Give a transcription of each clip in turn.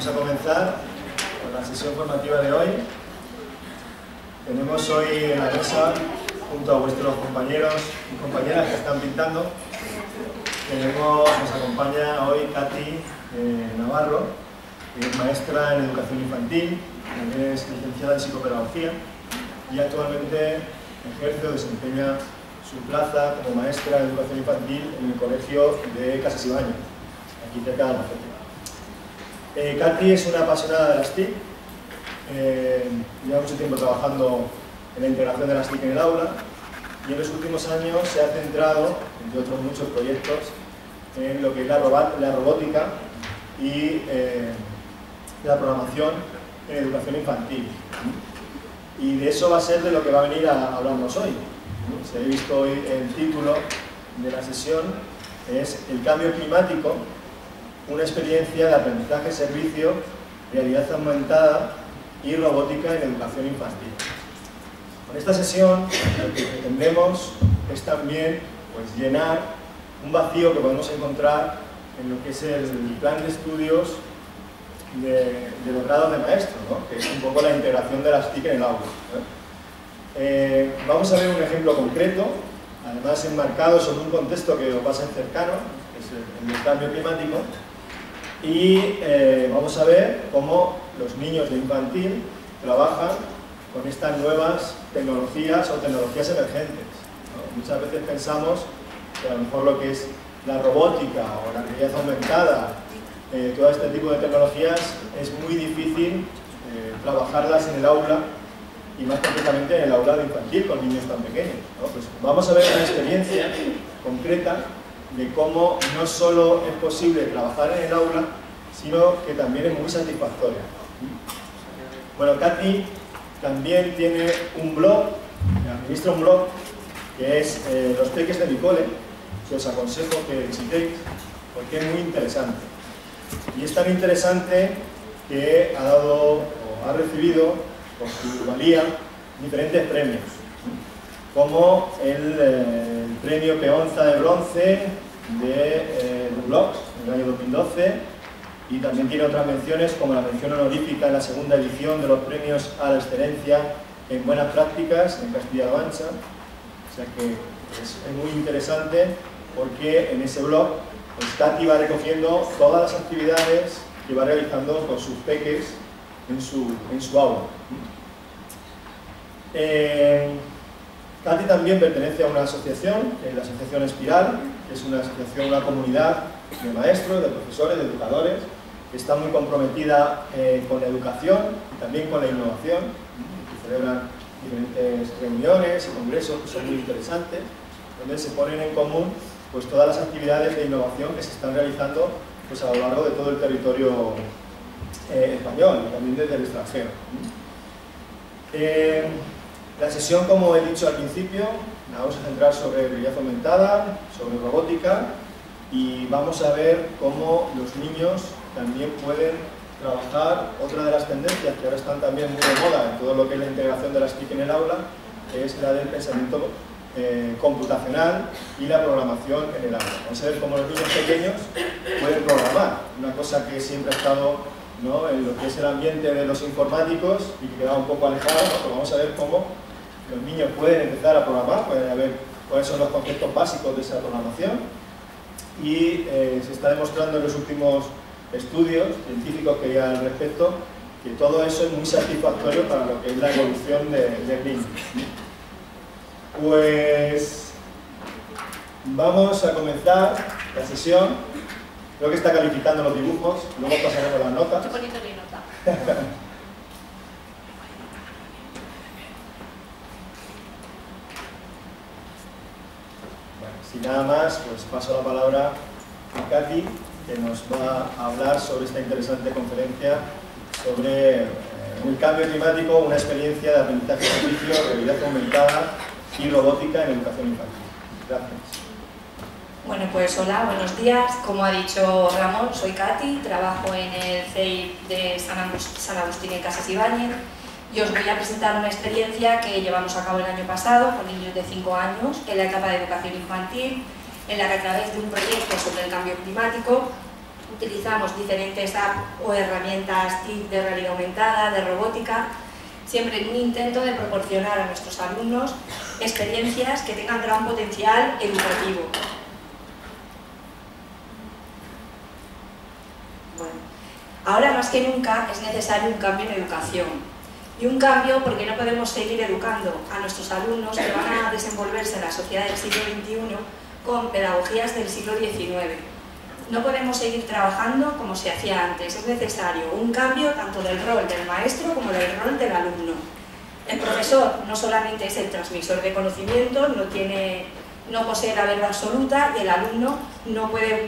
Vamos a comenzar con la sesión formativa de hoy. Tenemos hoy en la mesa, junto a vuestros compañeros y compañeras que están pintando, nos acompaña hoy Katy Navarro, que es maestra en educación infantil, también es licenciada en psicopedagogía y actualmente ejerce o desempeña su plaza como maestra en educación infantil en el colegio de Casas Ibáñez, aquí cerca de Albacete. Katy es una apasionada de las TIC, lleva mucho tiempo trabajando en la integración de las TIC en el aula y en los últimos años se ha centrado, entre otros muchos proyectos, en lo que es la robótica y la programación en educación infantil. Y de eso va a ser de lo que va a venir a hablarnos hoy. Si habéis visto hoy el título de la sesión, es El cambio climático, una experiencia de aprendizaje-servicio, realidad aumentada y robótica en educación infantil. Con esta sesión lo que pretendemos es también llenar un vacío que podemos encontrar en lo que es el plan de estudios de los grados de maestro, ¿no? Que es un poco la integración de las TIC en el aula, ¿no? Vamos a ver un ejemplo concreto, además enmarcado sobre un contexto que os va a ser cercano, que es el del cambio climático, y vamos a ver cómo los niños de infantil trabajan con estas nuevas tecnologías o tecnologías emergentes, ¿no? Muchas veces pensamos que a lo mejor lo que es la robótica o la realidad aumentada, todo este tipo de tecnologías es muy difícil trabajarlas en el aula y más concretamente en el aula de infantil con niños tan pequeños, ¿no? Pues vamos a ver una experiencia concreta de cómo no solo es posible trabajar en el aula, sino que también es muy satisfactoria. Bueno, Katy también tiene un blog, administra un blog, que es Los Peques de mi cole, que os aconsejo que visitéis, porque es muy interesante. Y es tan interesante que ha recibido por su valía diferentes premios, como el premio Peonza de Bronce de Blogs en el año 2012, y también tiene otras menciones como la mención honorífica en la segunda edición de los premios a la excelencia en buenas prácticas en Castilla-La Mancha. O sea que es muy interesante porque en ese blog Katy va recogiendo todas las actividades que va realizando con sus peques en su aula. Katy también pertenece a una asociación, que es la Asociación Espiral, que es una asociación, una comunidad de maestros, de profesores, de educadores, que está muy comprometida con la educación y también con la innovación, que celebran diferentes reuniones y congresos que son muy interesantes, donde se ponen en común todas las actividades de innovación que se están realizando a lo largo de todo el territorio español y también desde el extranjero. La sesión, como he dicho al principio, la vamos a centrar sobre realidad aumentada, sobre robótica, y vamos a ver cómo los niños también pueden trabajar otra de las tendencias que ahora están también muy de moda en todo lo que es la integración de las TIC en el aula, que es la del pensamiento computacional y la programación en el aula. Vamos a ver cómo los niños pequeños pueden programar, una cosa que siempre ha estado, ¿no?, en lo que es el ambiente de los informáticos y que queda un poco alejado, ¿no? Pero vamos a ver cómo los niños pueden empezar a programar, pueden ver cuáles son los conceptos básicos de esa programación, y se está demostrando en los últimos estudios científicos que hay al respecto que todo eso es muy satisfactorio para lo que es la evolución del niño. Pues vamos a comenzar la sesión. Creo que está calificando los dibujos, luego pasaremos las notas. Estoy poniendo mi nota. Bueno, sin nada más, pues paso la palabra a Katy, que nos va a hablar sobre esta interesante conferencia sobre el cambio climático, una experiencia de aprendizaje-servicio, realidad aumentada y robótica en educación infantil. Gracias. Bueno, pues hola, buenos días. Como ha dicho Ramón, soy Katy, trabajo en el CEIP de San Agustín en Casas Ibáñez y os voy a presentar una experiencia que llevamos a cabo el año pasado con niños de 5 años en la etapa de educación infantil, en la que a través de un proyecto sobre el cambio climático utilizamos diferentes apps o herramientas TIC de realidad aumentada, de robótica, siempre en un intento de proporcionar a nuestros alumnos experiencias que tengan gran potencial educativo. Bueno, ahora más que nunca es necesario un cambio en educación. Y un cambio porque no podemos seguir educando a nuestros alumnos que van a desenvolverse en la sociedad del siglo XXI con pedagogías del siglo XIX. No podemos seguir trabajando como se hacía antes. Es necesario un cambio tanto del rol del maestro como del rol del alumno. El profesor no solamente es el transmisor de conocimiento, no posee la verdad absoluta, y el alumno no puede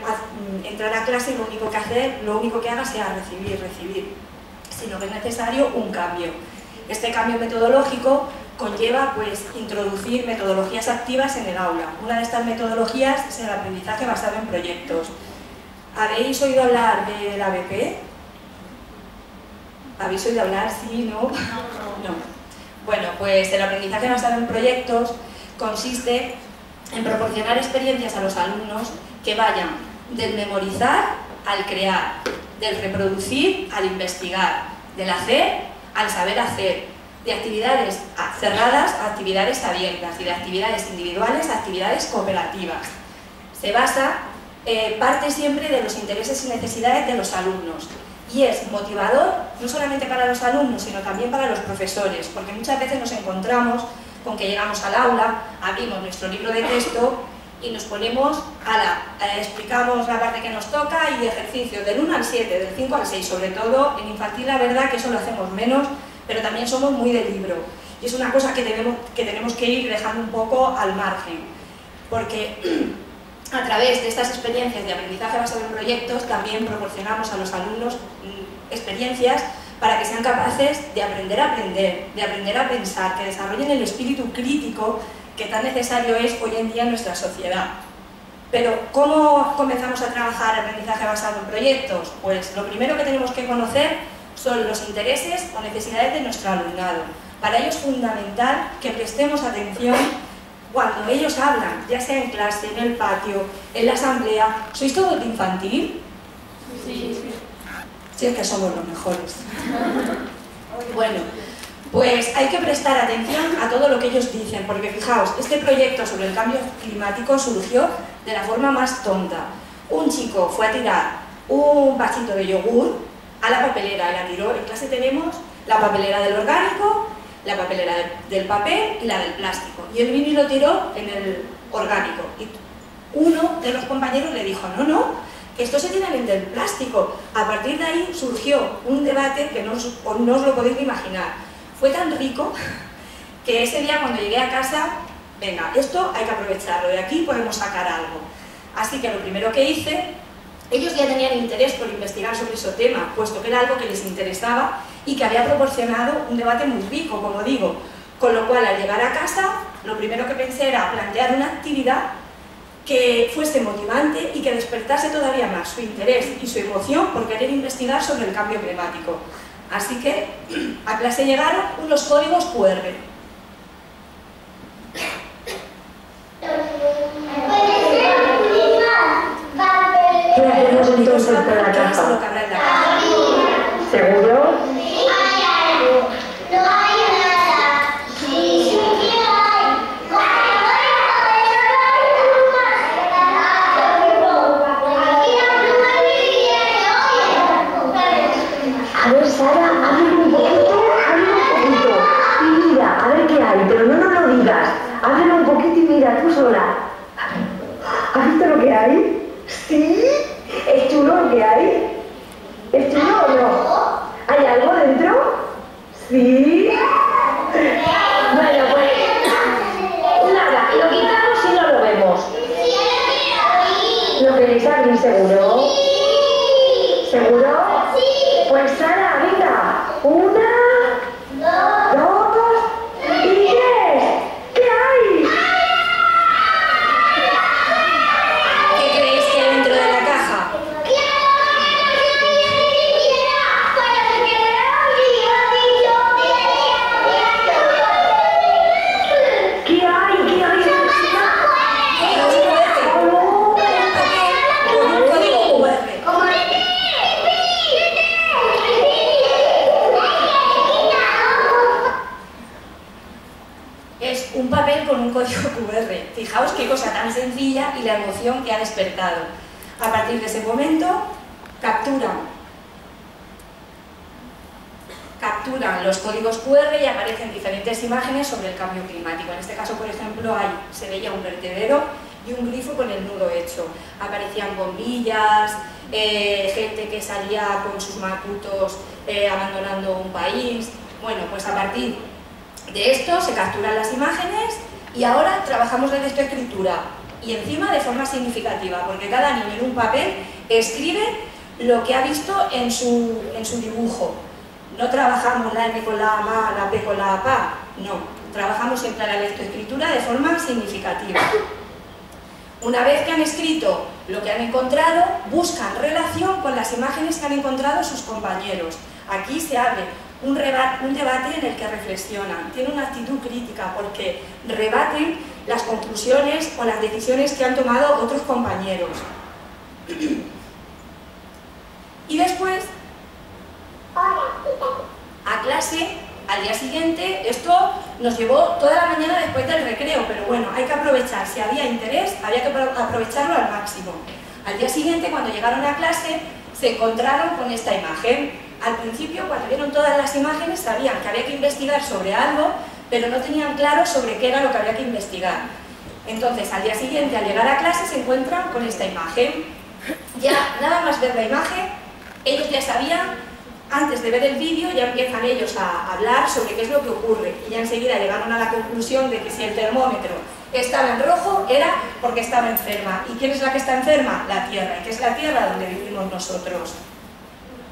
entrar a clase y lo único que haga sea recibir, sino que es necesario un cambio. Este cambio metodológico conlleva pues, introducir metodologías activas en el aula. Una de estas metodologías es el aprendizaje basado en proyectos. ¿Habéis oído hablar del ABP? ¿Habéis oído hablar? ¿Sí? ¿No? No. Bueno, pues el aprendizaje basado en proyectos consiste en proporcionar experiencias a los alumnos que vayan del memorizar al crear, del reproducir al investigar, del hacer al saber hacer, de actividades cerradas a actividades abiertas y de actividades individuales a actividades cooperativas. Se basa, parte siempre de los intereses y necesidades de los alumnos y es motivador no solamente para los alumnos sino también para los profesores, porque muchas veces nos encontramos con que llegamos al aula, abrimos nuestro libro de texto y nos ponemos, explicamos la parte que nos toca y ejercicios del 1 al 7, del 5 al 6, sobre todo en infantil la verdad que eso lo hacemos menos, pero también somos muy de libro. Y es una cosa que tenemos que ir dejando un poco al margen, porque a través de estas experiencias de aprendizaje basado en proyectos también proporcionamos a los alumnos experiencias para que sean capaces de aprender a aprender, de aprender a pensar, que desarrollen el espíritu crítico que tan necesario es hoy en día en nuestra sociedad. Pero, ¿cómo comenzamos a trabajar aprendizaje basado en proyectos? Pues lo primero que tenemos que conocer son los intereses o necesidades de nuestro alumnado. Para ello es fundamental que prestemos atención cuando ellos hablan, ya sea en clase, en el patio, en la asamblea. ¿Sois todos de infantil? Sí. Sí, es que somos los mejores. Bueno, pues hay que prestar atención a todo lo que ellos dicen, porque fijaos, este proyecto sobre el cambio climático surgió de la forma más tonta. Un chico fue a tirar un vasito de yogur a la papelera y la tiró. En clase tenemos la papelera del orgánico, la papelera del papel y la del plástico. Y él vino y lo tiró en el orgánico. Y uno de los compañeros le dijo, no, que esto se tira en el del plástico. A partir de ahí surgió un debate que no os lo podéis imaginar. Fue tan rico que ese día cuando llegué a casa, venga, esto hay que aprovecharlo, de aquí podemos sacar algo. Así que lo primero que hice, ellos ya tenían interés por investigar sobre ese tema, puesto que era algo que les interesaba y que había proporcionado un debate muy rico, como digo. Con lo cual, al llegar a casa, lo primero que pensé era plantear una actividad que fuese motivante y que despertase todavía más su interés y su emoción por querer investigar sobre el cambio climático. Así que a clase llegaron unos códigos QR. ¿Qué hacemos entonces con la caja? ¿Seguro? A ver, Sara, ábrele un poquito. Y mira, a ver qué hay, pero no nos lo digas. Ábrele un poquito y mira, tú sola. ¿Has visto lo que hay? ¿Sí? ¿Es chulo lo que hay? ¿Es chulo o no? ¿Hay algo dentro? ¿Sí? Bueno, pues nada, lo quitamos y no lo vemos. ¿Lo queréis abrir seguro? ¿Seguro? Pues Sara, venga, 1, 2, y 3. ¿Qué hay? ¿Qué creéis que hay dentro de la caja? ¿Qué hay? Un código sencilla y la emoción que ha despertado. A partir de ese momento, capturan los códigos QR y aparecen diferentes imágenes sobre el cambio climático. En este caso, por ejemplo, se veía un vertedero y un grifo con el nudo hecho. Aparecían bombillas, gente que salía con sus macutos abandonando un país. Bueno, pues a partir de esto se capturan las imágenes y ahora trabajamos la lectoescritura y encima de forma significativa, porque cada niño en un papel escribe lo que ha visto en su dibujo. No trabajamos la M con la A, la P con la A, no. Trabajamos siempre la lectoescritura de forma significativa. Una vez que han escrito lo que han encontrado, buscan relación con las imágenes que han encontrado sus compañeros. Aquí se abre un debate en el que reflexionan, tienen una actitud crítica porque rebaten las conclusiones o las decisiones que han tomado otros compañeros. Y después, a clase, al día siguiente, esto nos llevó toda la mañana después del recreo, pero bueno, hay que aprovechar, si había interés, había que aprovecharlo al máximo. Al día siguiente, cuando llegaron a clase, se encontraron con esta imagen. Al principio, cuando vieron todas las imágenes, sabían que había que investigar sobre algo, pero no tenían claro sobre qué era lo que había que investigar. Entonces, al día siguiente, al llegar a clase, se encuentran con esta imagen. Ya, nada más ver la imagen, ellos ya sabían. Antes de ver el vídeo ya empiezan ellos a hablar sobre qué es lo que ocurre y ya enseguida llegaron a la conclusión de que si el termómetro estaba en rojo era porque estaba enferma. ¿Y quién es la que está enferma? La Tierra, y que es la Tierra donde vivimos nosotros.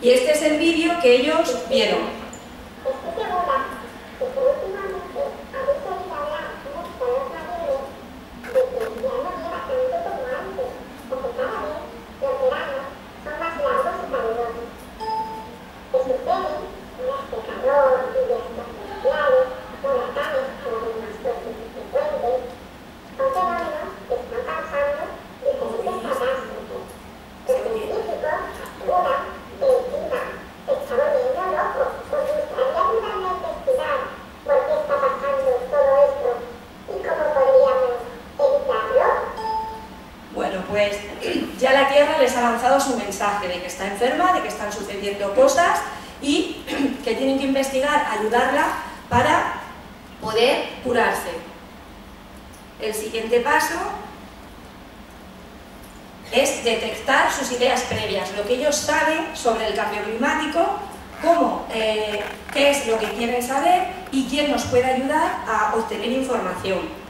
Y este es el vídeo que ellos vieron. Pues ya la Tierra les ha lanzado su mensaje de que está enferma, de que están sucediendo cosas y que tienen que investigar, ayudarla para poder curarse. El siguiente paso es detectar sus ideas previas, lo que ellos saben sobre el cambio climático, qué es lo que quieren saber y quién nos puede ayudar a obtener información.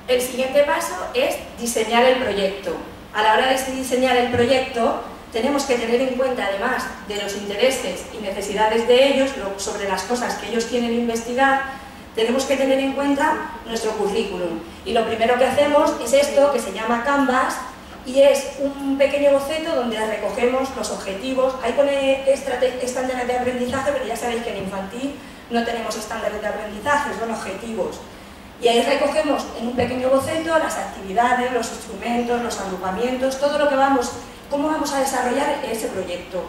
El siguiente paso es diseñar el proyecto. A la hora de diseñar el proyecto, tenemos que tener en cuenta, además de los intereses y necesidades de ellos, sobre las cosas que ellos quieren investigar, tenemos que tener en cuenta nuestro currículum. Y lo primero que hacemos es esto, que se llama Canvas, y es un pequeño boceto donde recogemos los objetivos. Ahí pone estándares de aprendizaje, pero ya sabéis que en infantil no tenemos estándares de aprendizaje, son objetivos. Y ahí recogemos en un pequeño boceto las actividades, los instrumentos, los agrupamientos, todo lo que cómo vamos a desarrollar ese proyecto.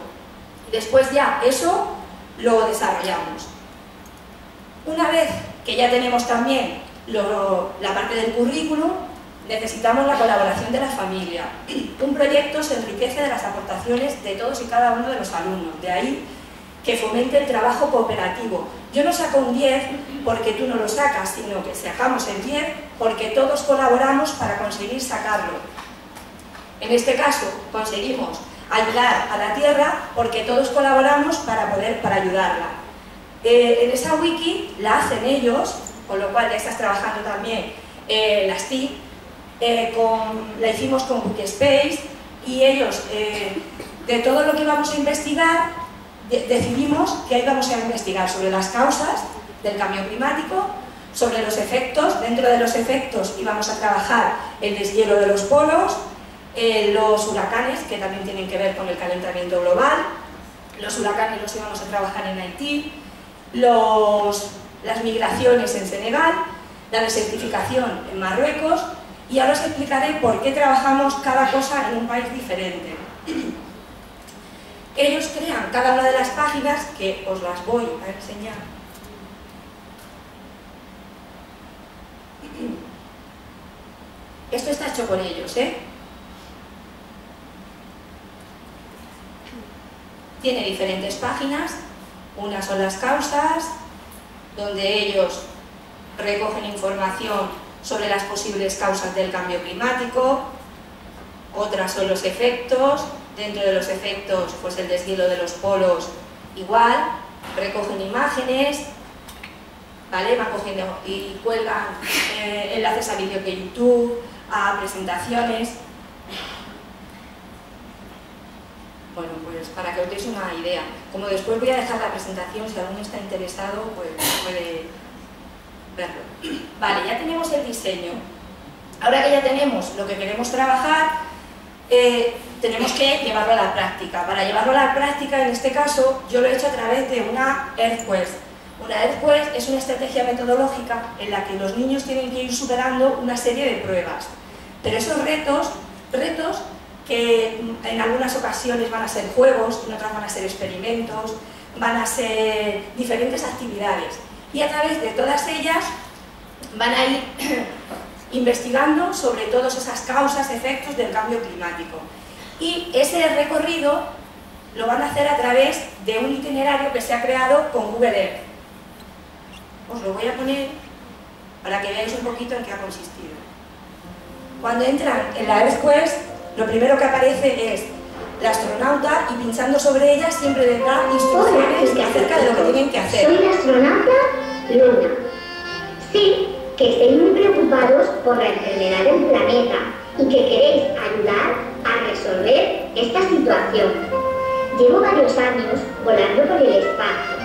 Después ya eso lo desarrollamos. Una vez que ya tenemos también la parte del currículum, necesitamos la colaboración de la familia. Un proyecto se enriquece de las aportaciones de todos y cada uno de los alumnos, de ahí que fomente el trabajo cooperativo. Yo no saco un 10 porque tú no lo sacas, sino que sacamos el 10 porque todos colaboramos para conseguir sacarlo. En este caso, conseguimos ayudar a la Tierra porque todos colaboramos para ayudarla. En esa wiki la hacen ellos, con lo cual ya estás trabajando también las TIC, la hicimos con Wikispace y ellos, de todo lo que vamos a investigar, decidimos que íbamos a investigar sobre las causas del cambio climático, sobre los efectos. Dentro de los efectos íbamos a trabajar el deshielo de los polos, los huracanes, que también tienen que ver con el calentamiento global. Los huracanes los íbamos a trabajar en Haití, las migraciones en Senegal, la desertificación en Marruecos, y ahora os explicaré por qué trabajamos cada cosa en un país diferente. Ellos crean cada una de las páginas, que os las voy a enseñar. Esto está hecho por ellos, ¿eh? Tiene diferentes páginas, unas son las causas, donde ellos recogen información sobre las posibles causas del cambio climático, otras son los efectos, dentro de los efectos pues el deshielo de los polos igual, recogen imágenes, ¿vale? Van cogiendo y cuelgan enlaces a vídeos de YouTube, a presentaciones. Bueno, pues para que os deis una idea. Como después voy a dejar la presentación, si alguno está interesado, pues puede verlo. Vale, ya tenemos el diseño. Ahora que ya tenemos lo que queremos trabajar, tenemos que llevarlo a la práctica. Para llevarlo a la práctica, en este caso, yo lo he hecho a través de una EarthQuest. Una EarthQuest es una estrategia metodológica en la que los niños tienen que ir superando una serie de pruebas. Pero esos retos que en algunas ocasiones van a ser juegos, en otras van a ser experimentos, van a ser diferentes actividades. Y a través de todas ellas van a ir investigando sobre todas esas causas, efectos del cambio climático. Y ese recorrido lo van a hacer a través de un itinerario que se ha creado con Google Earth. Os lo voy a poner para que veáis un poquito en qué ha consistido. Cuando entran en la EarthQuest, lo primero que aparece es la astronauta y pinchando sobre ella siempre les da instrucciones acerca de lo que tienen que hacer. Soy la astronauta Luna. Sí, que estáis muy preocupados por la enfermedad del planeta y que queréis ayudar a resolver esta situación. Llevo varios años volando por el espacio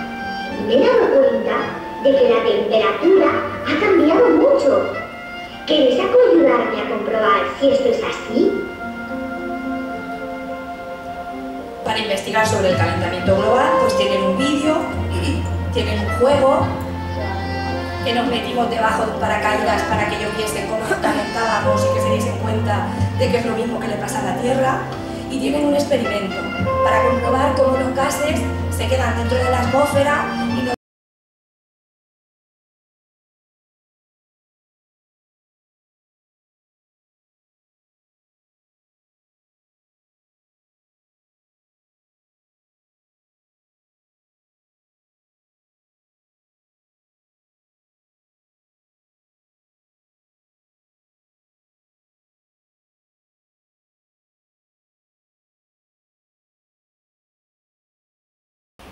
y me he dado cuenta de que la temperatura ha cambiado mucho. ¿Queréis ayudarme a comprobar si esto es así? Para investigar sobre el calentamiento global, pues tienen un vídeo, tienen un juego, que nos metimos debajo de un paracaídas para que ellos viesen cómo nos calentábamos y que se diesen cuenta de que es lo mismo que le pasa a la Tierra, y tienen un experimento para comprobar cómo los gases se quedan dentro de la atmósfera y no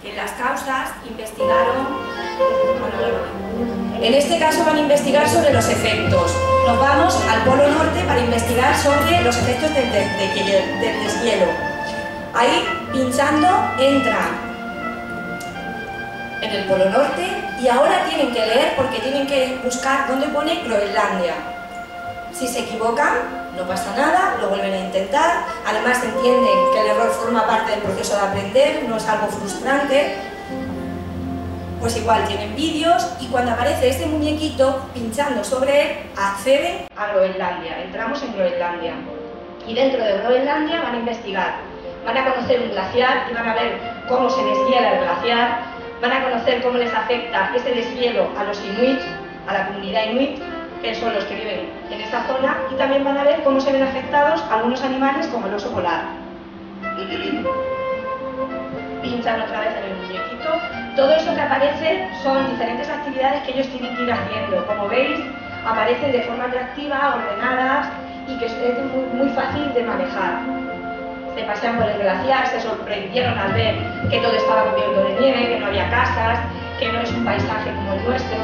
en las causas investigaron, en este caso van a investigar sobre los efectos. Nos vamos al Polo Norte para investigar sobre los efectos del deshielo. Ahí, pinchando, entran en el Polo Norte y ahora tienen que leer porque tienen que buscar dónde pone Groenlandia. Si se equivocan, no pasa nada, lo vuelven a intentar, además entienden que el error forma parte del proceso de aprender, no es algo frustrante, pues igual tienen vídeos y cuando aparece este muñequito pinchando sobre él, acceden a Groenlandia, entramos en Groenlandia. Y dentro de Groenlandia van a investigar, van a conocer un glaciar y van a ver cómo se deshiela el glaciar, van a conocer cómo les afecta ese deshielo a los inuit, a la comunidad inuit, que son los que viven en esta zona, y también van a ver cómo se ven afectados algunos animales como el oso polar. Pinchan otra vez en el muñequito. Todo eso que aparece son diferentes actividades que ellos tienen que ir haciendo. Como veis, aparecen de forma atractiva, ordenadas y que es muy fácil de manejar. Se pasean por el glaciar, se sorprendieron al ver que todo estaba cubierto de nieve, que no había casas, que no es un paisaje como el nuestro.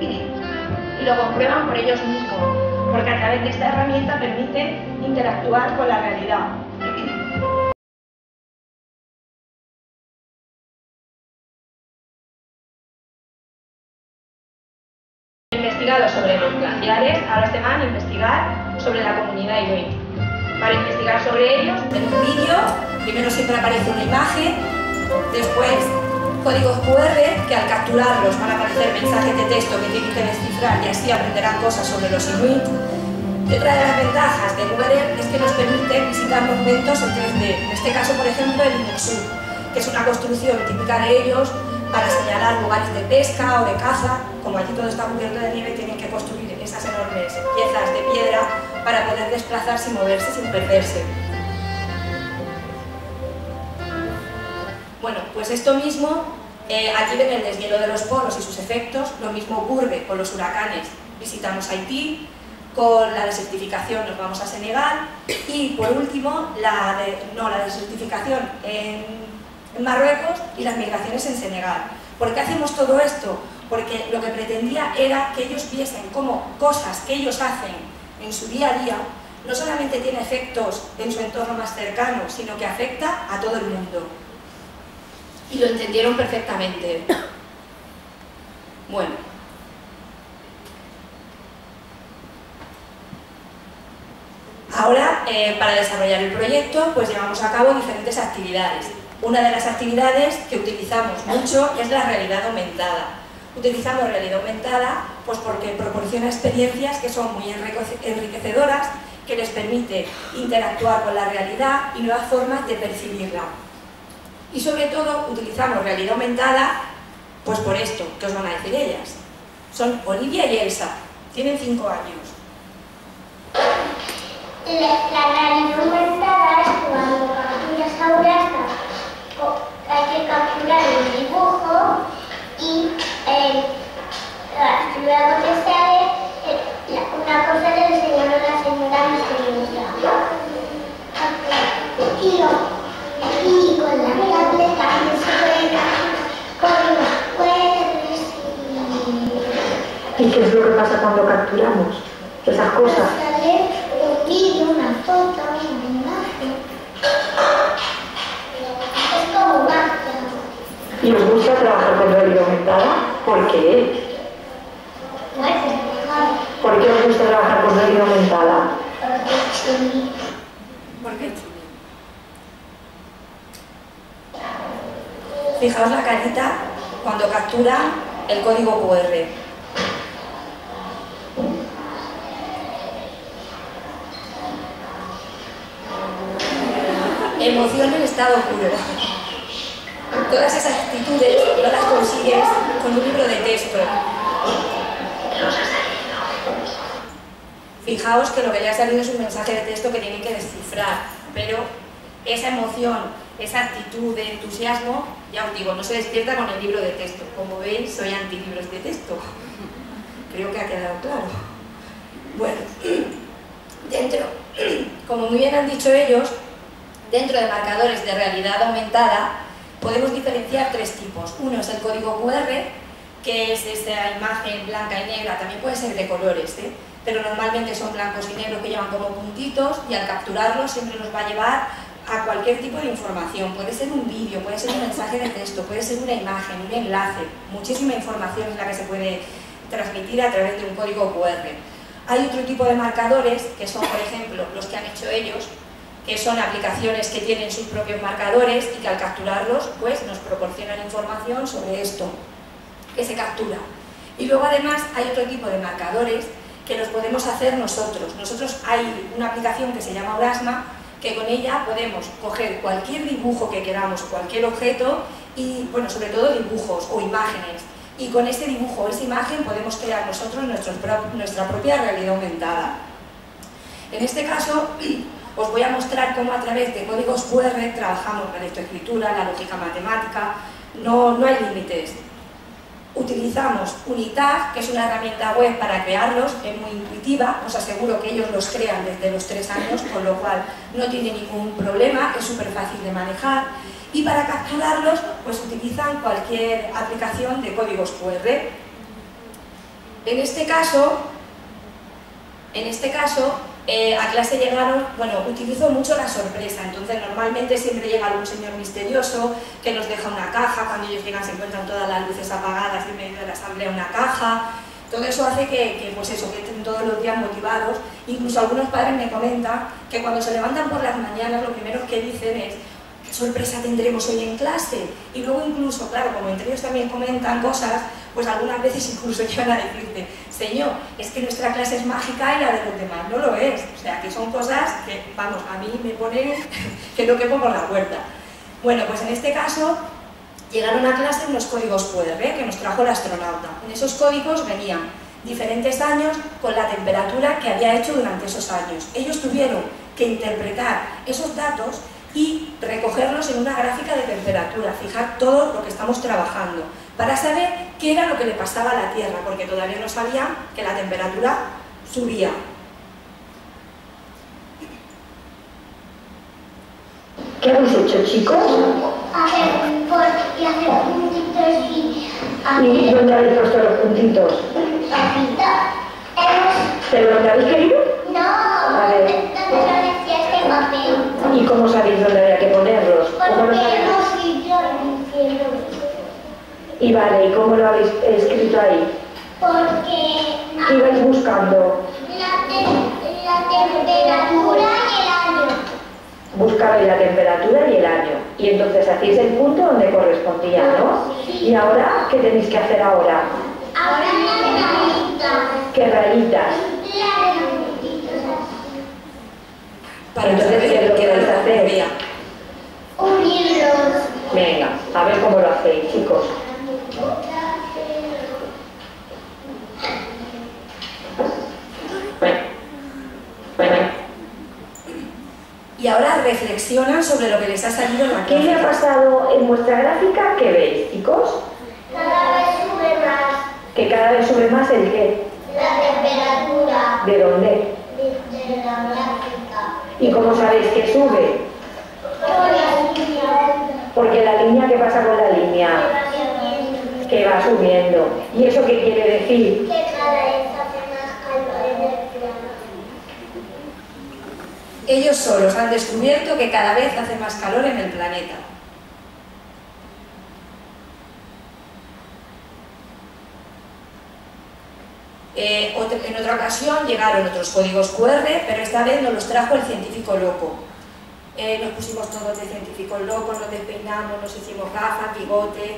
Y lo comprueban por ellos mismos, porque a través de esta herramienta permiten interactuar con la realidad. Han investigado sobre los glaciares, ahora se van a investigar sobre la comunidad inuit. Para investigar sobre ellos, en un vídeo, primero siempre aparece una imagen, después códigos QR que al capturarlos van a aparecer mensajes de texto que tienen que descifrar y así aprenderán cosas sobre los inuit. Y otra de las ventajas de Google Earth es que nos permite visitar monumentos en 3D, en este caso por ejemplo el Inexu, que es una construcción típica de ellos para señalar lugares de pesca o de caza. Como aquí todo está cubierto de nieve, tienen que construir esas enormes piezas de piedra para poder desplazarse y moverse sin perderse. Bueno, pues esto mismo, aquí ven el deshielo de los polos y sus efectos, lo mismo ocurre con los huracanes. Visitamos Haití, con la desertificación nos vamos a Senegal y por último la desertificación en Marruecos y las migraciones en Senegal. ¿Por qué hacemos todo esto? Porque lo que pretendía era que ellos viesen cómo cosas que ellos hacen en su día a día no solamente tiene efectos en su entorno más cercano, sino que afecta a todo el mundo. Y lo entendieron perfectamente. Bueno. Ahora, para desarrollar el proyecto, pues llevamos a cabo diferentes actividades. Una de las actividades que utilizamos mucho es la realidad aumentada. Utilizamos realidad aumentada pues porque proporciona experiencias que son muy enriquecedoras, que les permite interactuar con la realidad y nuevas formas de percibirla. Y sobre todo utilizamos realidad aumentada pues por esto, que os van a decir ellas. Son Olivia y Elsa, tienen 5 años. La realidad aumentada es cuando capturas a un asta, hay que capturar el dibujo y luego te sale una cosa que le enseñaron a la señora misteriosa. Y con la tableta también se puede con los cuadros ¿Y qué es lo que pasa cuando capturamos esas cosas? Sale un vídeo, una foto, una imagen. Es como magia. ¿Y os gusta trabajar con realidad aumentada? ¿Por qué? ¿Por qué os gusta trabajar con realidad aumentada? ¿Por qué? Fijaos la carita cuando captura el código QR. Emoción en estado puro. Todas esas actitudes no las consigues con un libro de texto. Fijaos que lo que le ha salido es un mensaje de texto que tienen que descifrar, pero esa emoción, esa actitud de entusiasmo, ya os digo, no se despierta con el libro de texto. Como veis, soy anti-libros de texto. Creo que ha quedado claro. Bueno, dentro, como muy bien han dicho ellos, dentro de marcadores de realidad aumentada, podemos diferenciar 3 tipos. Uno es el código QR, que es esa imagen blanca y negra, también puede ser de colores, pero normalmente son blancos y negros que llevan como puntitos y al capturarlos siempre nos va a llevar a cualquier tipo de información. Puede ser un vídeo, puede ser un mensaje de texto, puede ser una imagen, un enlace. Muchísima información es la que se puede transmitir a través de un código QR. Hay otro tipo de marcadores que son, por ejemplo, los que han hecho ellos, que son aplicaciones que tienen sus propios marcadores y que al capturarlos pues nos proporcionan información sobre esto que se captura. Y luego además hay otro tipo de marcadores que los podemos hacer nosotros. Nosotros hay una aplicación que se llama Aurasma, que con ella podemos coger cualquier dibujo que queramos, cualquier objeto y, bueno, sobre todo dibujos o imágenes. Y con ese dibujo o esa imagen podemos crear nosotros nuestra propia realidad aumentada. En este caso, os voy a mostrar cómo a través de códigos QR trabajamos la lectoescritura, la lógica matemática, no hay límites. Utilizamos Unitag, que es una herramienta web para crearlos, es muy intuitiva, os aseguro que ellos los crean desde los 3 años, con lo cual no tiene ningún problema, es súper fácil de manejar. Y para capturarlos, pues utilizan cualquier aplicación de códigos QR. En este caso, a clase llegaron, bueno, utilizo mucho la sorpresa, entonces normalmente siempre llega algún señor misterioso que nos deja una caja, cuando ellos llegan se encuentran todas las luces apagadas en medio de la asamblea, una caja. Todo eso hace que estén todos los días motivados. Incluso algunos padres me comentan que cuando se levantan por las mañanas lo primero que dicen es: ¿qué sorpresa tendremos hoy en clase? Y luego incluso, claro, como entre ellos también comentan cosas, pues algunas veces incluso llegan a decirte: señor, es que nuestra clase es mágica y la de los demás no lo es. O sea, que son cosas que, vamos, a mí me ponen que no quepo por la puerta. Bueno, pues en este caso llegaron a clase unos códigos QR que nos trajo el astronauta. En esos códigos venían diferentes años con la temperatura que había hecho durante esos años. Ellos tuvieron que interpretar esos datos y recogerlos en una gráfica de temperatura, fijar todo lo que estamos trabajando, para saber qué era lo que le pasaba a la Tierra, porque todavía no sabían que la temperatura subía. ¿Qué habéis hecho, chicos? Y hacer puntitos y... ¿Y dónde habéis puesto los puntitos? ¿Pero dónde habéis querido? No, A ver. donde lo decía este papel. ¿Y cómo sabéis dónde había que ponerlos? ¿Cómo lo sabéis? hemos ido diciendo. Y vale, ¿y cómo lo habéis escrito ahí? Porque ¿Qué ibais buscando? la temperatura y el año. Buscabais la temperatura y el año. Y entonces hacéis el punto donde correspondía, ¿no? ¿Y ahora qué tenéis que hacer ahora? Ahora las rayitas. ¿Qué rayitas? Las de los puntitos así. Para Entonces, saber ¿qué es lo que era vais a hacer? ocurría. Unirlos. Venga, a ver cómo lo hacéis, chicos. Y ahora reflexionan sobre lo que les ha salido en la ¿Qué le clase. ha pasado en vuestra gráfica? ¿Qué veis, chicos? Cada vez sube más Que cada vez sube más el qué. la temperatura ¿De dónde? de la gráfica. ¿Y cómo sabéis que sube? Por las líneas Porque la línea, ¿qué pasa con la que línea? va subiendo. Que va subiendo. ¿Y eso qué quiere decir? Que cada vez hace más calor en el plano. Ellos solos han descubierto que cada vez hace más calor en el planeta. En otra ocasión llegaron otros códigos QR, pero esta vez nos los trajo el científico loco. Nos pusimos todos de científicos locos, nos despeinamos, nos hicimos gafas, bigote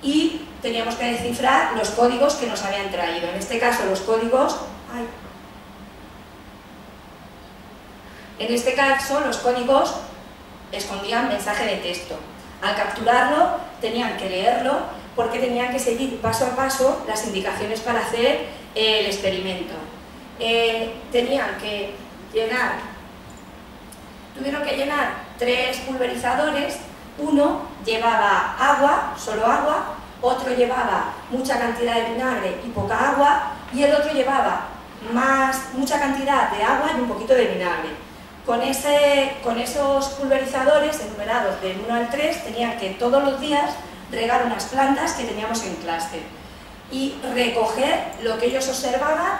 y teníamos que descifrar los códigos que nos habían traído. En este caso los códigos... En este caso los códigos escondían mensaje de texto. Al capturarlo tenían que leerlo porque tenían que seguir paso a paso las indicaciones para hacer el experimento. Tuvieron que llenar 3 pulverizadores, uno llevaba agua, solo agua, otro llevaba mucha cantidad de vinagre y poca agua, y el otro llevaba mucha cantidad de agua y un poquito de vinagre. Con esos pulverizadores enumerados del 1 al 3 tenían que todos los días regar unas plantas que teníamos en clase y recoger lo que ellos observaban.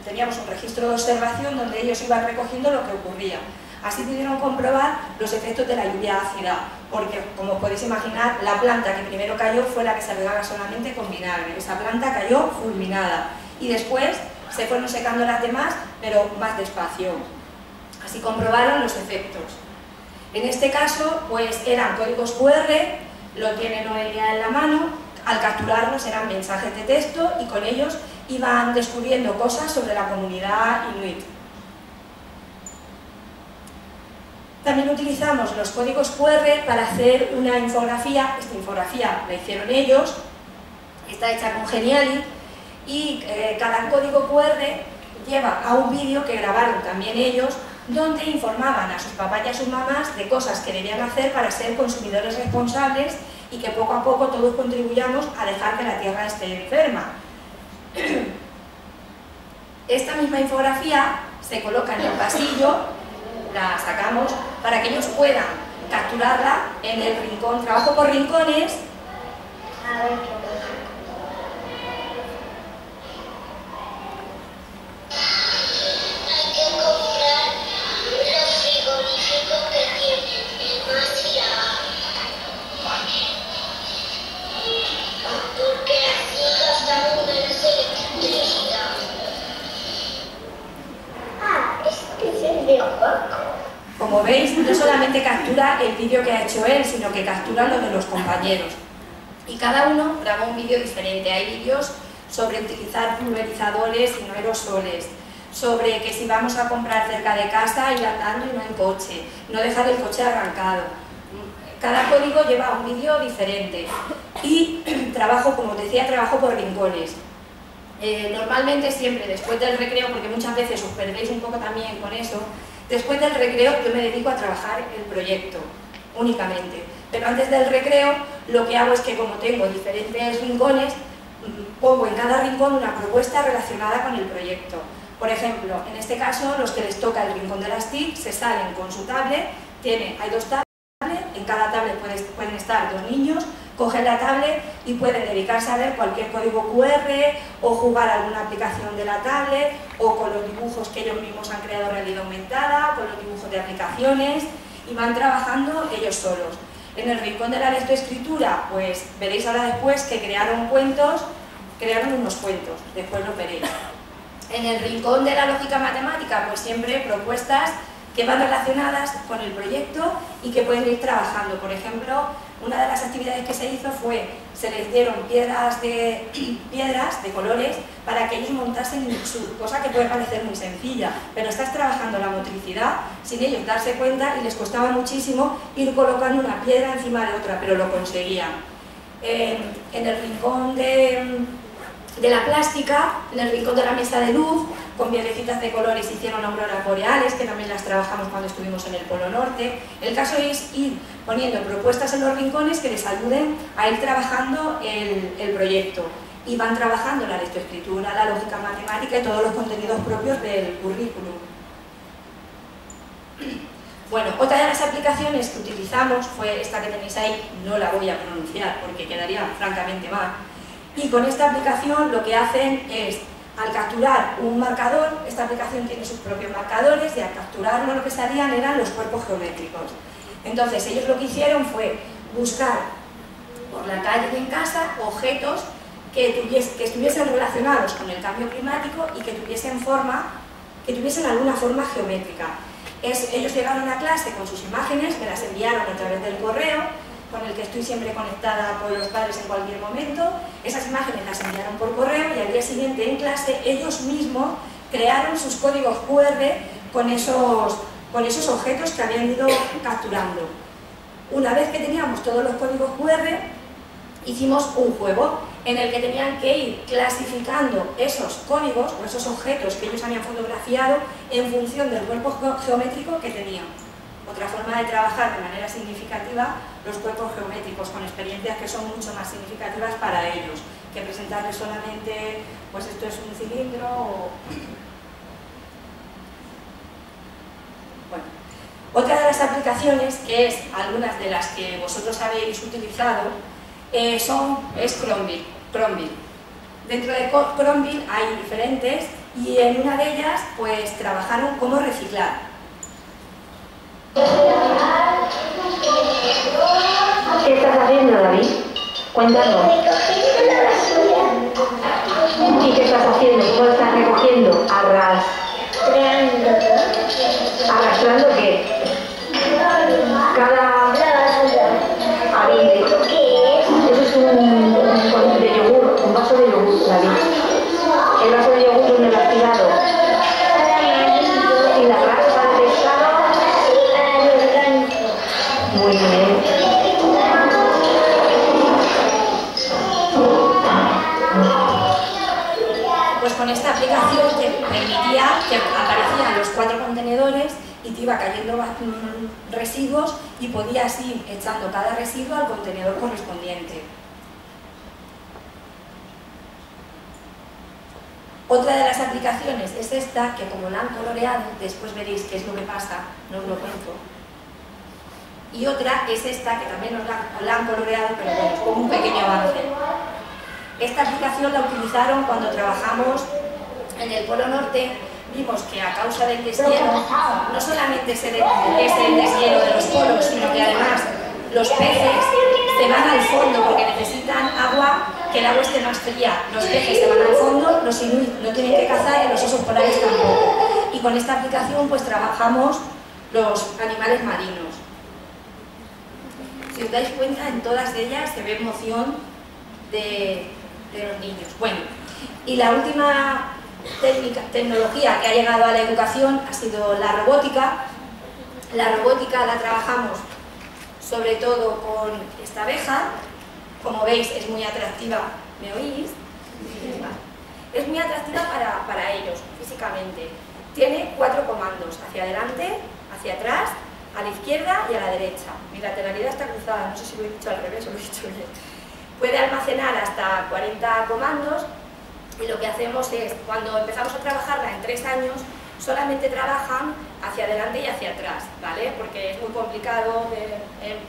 Teníamos un registro de observación donde ellos iban recogiendo lo que ocurría. Así pudieron comprobar los efectos de la lluvia ácida, porque como podéis imaginar, la planta que primero cayó fue la que se regaba solamente con vinagre. Esa planta cayó fulminada y después se fueron secando las demás, pero más despacio. Así comprobaron los efectos. En este caso, pues eran códigos QR, lo tiene Noelia en la mano. Al capturarlos eran mensajes de texto y con ellos iban descubriendo cosas sobre la comunidad inuit. También utilizamos los códigos QR para hacer una infografía. Esta infografía la hicieron ellos, está hecha con Geniali, y cada código QR lleva a un vídeo que grabaron también ellos, donde informaban a sus papás y a sus mamás de cosas que debían hacer para ser consumidores responsables y que poco a poco todos contribuyamos a dejar que la Tierra esté enferma. Esta misma infografía se coloca en el pasillo, la sacamos para que ellos puedan capturarla en el rincón, trabajo por rincones. A ver qué pasa. Hay que comprar los frigoríficos que tienen demasiado. Porque así gastamos menos electricidad. Este es el de Juaco. Como veis, no solamente captura el vídeo que ha hecho él, sino que captura lo de los compañeros. Y cada uno grabó un vídeo diferente. Hay vídeos sobre utilizar pulverizadores y no aerosoles, sobre que si vamos a comprar cerca de casa, ir andando y no en coche, no dejar el coche arrancado. Cada código lleva un vídeo diferente. Y trabajo, como os decía, trabajo por rincones. Normalmente siempre después del recreo, porque muchas veces os perdéis un poco también con eso, después del recreo yo me dedico a trabajar el proyecto únicamente. Pero antes del recreo lo que hago es que, como tengo diferentes rincones, pongo en cada rincón una propuesta relacionada con el proyecto. Por ejemplo, en este caso, los que les toca el rincón de las TIC se salen con su tablet, hay 2 tablets, en cada tablet pueden estar 2 niños, cogen la tablet y pueden dedicarse a ver cualquier código QR o jugar alguna aplicación de la tablet o con los dibujos que ellos mismos han creado en realidad aumentada, con los dibujos de aplicaciones, y van trabajando ellos solos. En el rincón de la lectoescritura, pues veréis ahora después que crearon unos cuentos, después lo veréis. En el rincón de la lógica matemática, pues siempre propuestas que van relacionadas con el proyecto y que pueden ir trabajando. Por ejemplo, una de las actividades que se hizo fue, se les dieron piedras de colores para que ellos montasen un sur, cosa que puede parecer muy sencilla, pero estás trabajando la motricidad sin ellos darse cuenta y les costaba muchísimo ir colocando una piedra encima de otra, pero lo conseguían. En el rincón de la plástica, en el rincón de la mesa de luz, con piedrecitas de colores hicieron auroras boreales, que también las trabajamos cuando estuvimos en el Polo Norte. El caso es ir poniendo propuestas en los rincones que les ayuden a ir trabajando el proyecto. Y van trabajando la lectoescritura, la lógica matemática y todos los contenidos propios del currículum. Bueno, otra de las aplicaciones que utilizamos fue esta que tenéis ahí, no la voy a pronunciar porque quedaría francamente mal. Y con esta aplicación lo que hacen es, al capturar un marcador, esta aplicación tiene sus propios marcadores y al capturarlo lo que salían eran los cuerpos geométricos. Entonces ellos lo que hicieron fue buscar por la calle y en casa objetos que estuviesen relacionados con el cambio climático y que tuviesen alguna forma geométrica. Ellos llegaron a clase con sus imágenes, me las enviaron a través del correo, con el que estoy siempre conectada con los padres en cualquier momento. Esas imágenes las enviaron por correo y al día siguiente en clase ellos mismos crearon sus códigos QR con esos objetos que habían ido capturando. Una vez que teníamos todos los códigos QR, hicimos un juego en el que tenían que ir clasificando esos códigos o esos objetos que ellos habían fotografiado en función del cuerpo geométrico que tenían. Otra forma de trabajar de manera significativa los cuerpos geométricos con experiencias que son mucho más significativas para ellos que presentarles solamente, pues esto es un cilindro o... Bueno, otra de las aplicaciones, que es algunas de las que vosotros habéis utilizado, es Chromeville. Dentro de Chromeville hay diferentes y en una de ellas pues trabajaron cómo reciclar. ¿Qué estás haciendo, David? Cuéntanos. ¿Y qué estás haciendo? ¿Cómo lo estás recogiendo? Arrastrando. ¿Arrastrando qué? Eso es un de yogur, un vaso de yogur, David. El vaso de yogur donde lo has tirado. Y la raspa de pescado. Muy bien. Pues con esta aplicación que permitía que aparecían los 4 contenedores y te iba cayendo residuos y podías ir echando cada residuo al contenedor correspondiente. Otra de las aplicaciones es esta, que como la han coloreado, después veréis qué es lo que pasa, no os lo cuento. Y otra es esta, que también os la han coloreado, pero bueno, es como un pequeño avance. Esta aplicación la utilizaron cuando trabajamos en el Polo Norte. Vimos que a causa del deshielo, no solamente es el deshielo de los polos, sino que además los peces se van al fondo porque necesitan agua, que el agua esté más fría. Los peces se van al fondo, los inuit no tienen que cazar y los osos polares tampoco. Y con esta aplicación pues trabajamos los animales marinos. Si os dais cuenta, en todas ellas se ve emoción de los niños. Bueno, y la última tecnología que ha llegado a la educación ha sido la robótica. La robótica la trabajamos sobre todo con esta abeja. Como veis es muy atractiva, ¿me oís? Es muy atractiva para ellos, físicamente. Tiene 4 comandos, hacia adelante, hacia atrás, a la izquierda y a la derecha. Mi lateralidad está cruzada, no sé si lo he dicho al revés o lo he dicho bien. Puede almacenar hasta 40 comandos y lo que hacemos es, cuando empezamos a trabajarla en 3 años, solamente trabajan hacia adelante y hacia atrás, ¿vale? Porque es muy complicado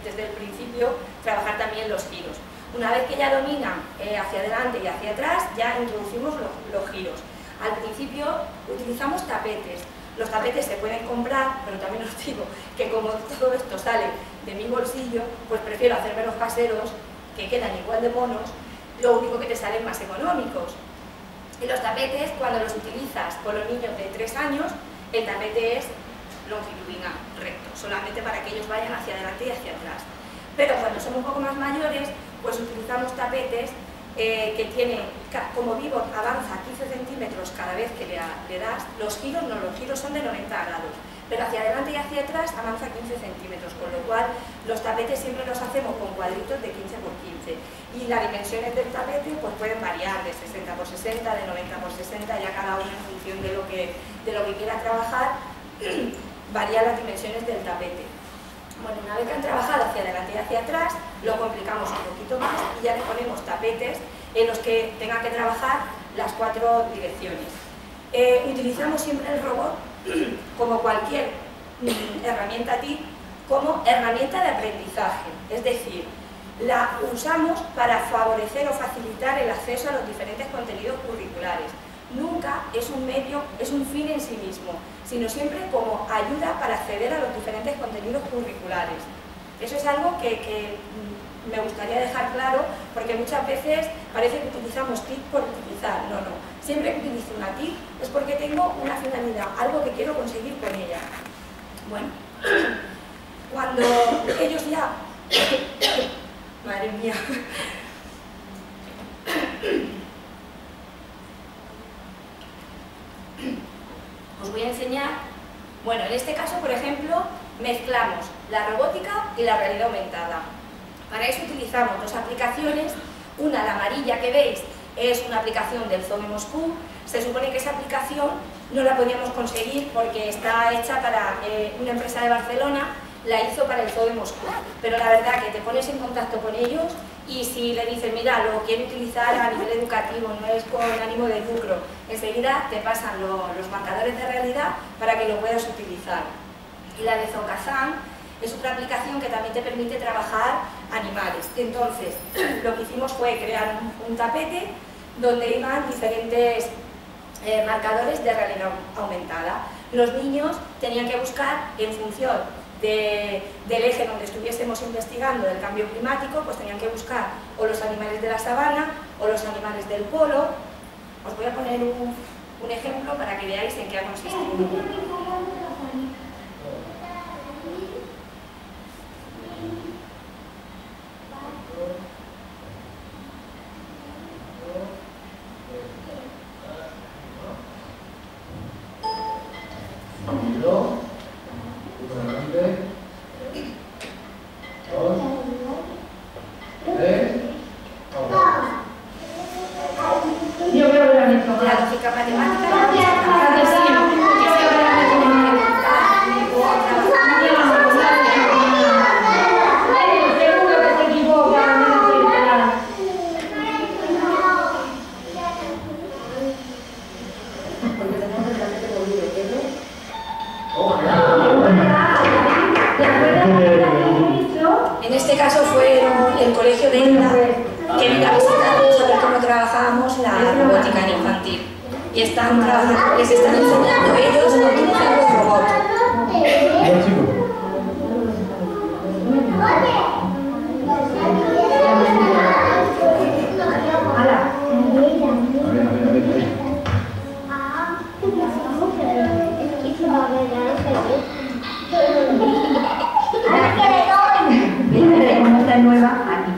desde el principio trabajar también los giros. Una vez que ya dominan hacia adelante y hacia atrás, ya introducimos los giros. Al principio utilizamos tapetes. Los tapetes se pueden comprar, pero también os digo que como todo esto sale de mi bolsillo, pues prefiero hacerme los caseros, que quedan igual de monos, lo único que te salen más económicos. Y los tapetes, cuando los utilizas con los niños de 3 años, el tapete es longitudinal, recto, solamente para que ellos vayan hacia adelante y hacia atrás. Pero cuando son un poco más mayores, pues utilizamos tapetes que tienen, como Vivo avanza 15 centímetros cada vez que le das, los giros no, los giros son de 90 grados, pero hacia adelante y hacia atrás avanza 15 centímetros, con lo cual los tapetes siempre los hacemos con cuadritos de 15 por 15 y las dimensiones del tapete pues pueden variar de 60 por 60, de 90 por 60, ya cada uno en función de lo que quiera trabajar, varían las dimensiones del tapete. Bueno, una vez que han trabajado hacia adelante y hacia atrás, lo complicamos un poquito más y ya le ponemos tapetes en los que tengan que trabajar las 4 direcciones. Utilizamos siempre el robot como cualquier herramienta TIC, como herramienta de aprendizaje, es decir, la usamos para favorecer o facilitar el acceso a los diferentes contenidos curriculares. Nunca es un medio, es un fin en sí mismo, sino siempre como ayuda para acceder a los diferentes contenidos curriculares. Eso es algo que me gustaría dejar claro, porque muchas veces parece que utilizamos TIC por utilizar. No, no. Siempre que utilizo una TIC es porque tengo una finalidad, algo que quiero conseguir con ella. Bueno, cuando ellos ya... Madre mía... Os voy a enseñar, bueno, en este caso, por ejemplo, mezclamos la robótica y la realidad aumentada. Para eso utilizamos 2 aplicaciones, una, la amarilla que veis, es una aplicación del Zoo de Moscú. Se supone que esa aplicación no la podíamos conseguir porque está hecha para una empresa de Barcelona, la hizo para el Zoo de Moscú, pero la verdad que te pones en contacto con ellos y si le dices, mira, lo quiero utilizar a nivel educativo, no es con ánimo de lucro, enseguida te pasan los marcadores de realidad para que lo puedas utilizar. Y la de Zookazan es otra aplicación que también te permite trabajar animales. Entonces, lo que hicimos fue crear un tapete donde iban diferentes marcadores de realidad aumentada. Los niños tenían que buscar en función del eje donde estuviésemos investigando del cambio climático, pues tenían que buscar o los animales de la sabana o los animales del polo. Os voy a poner un ejemplo para que veáis en qué ha consistido. En este caso fue el colegio de Enda que vino a visitarnos a ver cómo trabajábamos la robótica en infantil. Y están trabajando, les están enseñando ellos a utilizar los robots. Nueva aquí.